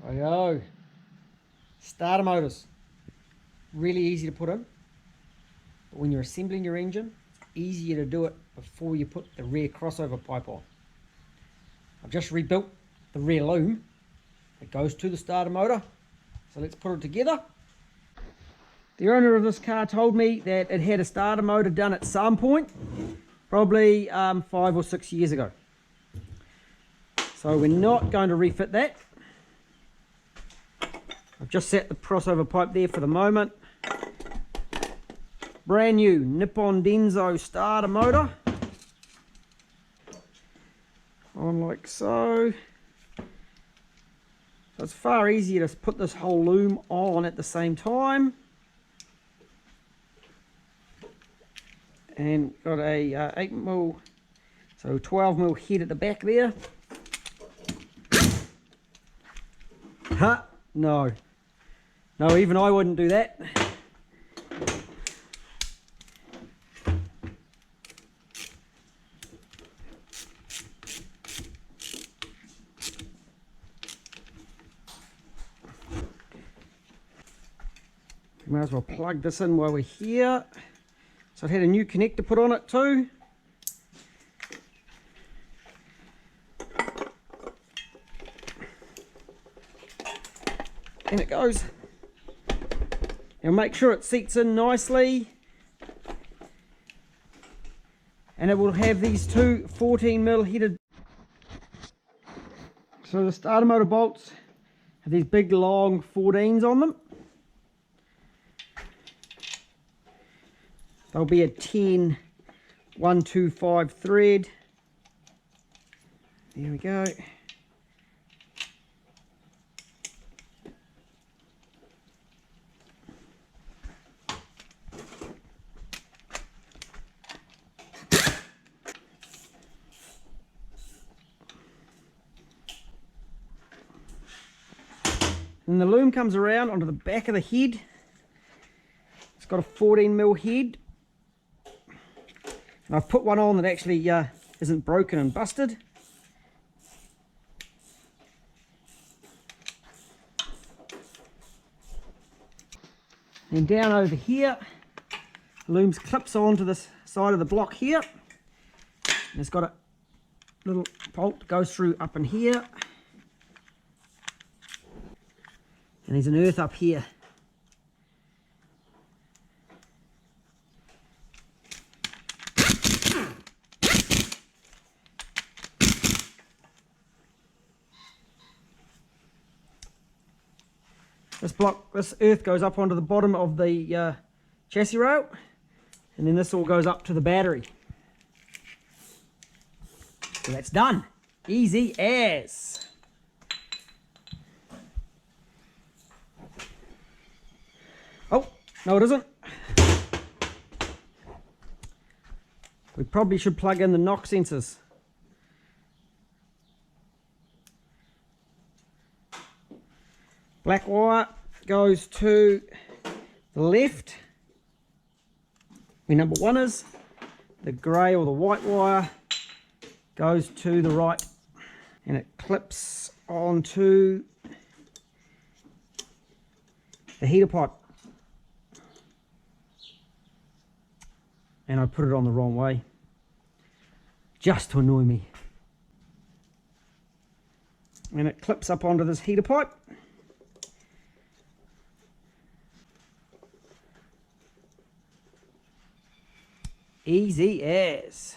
Rightio. Starter motors. Really easy to put in. But when you're assembling your engine, it's easier to do it before you put the rear crossover pipe on. I've just rebuilt the rear loom that goes to the starter motor. So let's put it together. The owner of this car told me that it had a starter motor done at some point, probably 5 or 6 years ago. So we're not going to refit that. I've just set the crossover pipe there for the moment. Brand new Nippon Denso starter motor. On like so. So it's far easier to put this whole loom on at the same time. And got a 8mm, so 12mm head at the back there. Huh? No. No, even I wouldn't do that. Might as well plug this in while we're here. So it had a new connector put on it too. And it goes. And make sure it seats in nicely. And it will have these two 14mm headed. So the starter motor bolts have these big long 14s on them. There'll be a 10 125 thread. There we go. And the loom comes around onto the back of the head. It's got a 14mm head. And I've put one on that actually isn't broken and busted. And down over here, the loom clips onto this side of the block here. And it's got a little bolt that goes through up in here. And there's an earth up here. This earth goes up onto the bottom of the chassis rail, and then this all goes up to the battery. So that's done. Easy as. Oh, no it isn't. We probably should plug in the knock sensors. Black wire goes to the left, where number 1 is. The grey or the white wire goes to the right, and it clips onto the heater pipe. And I put it on the wrong way, just to annoy me. And it clips up onto this heater pipe. Easy as.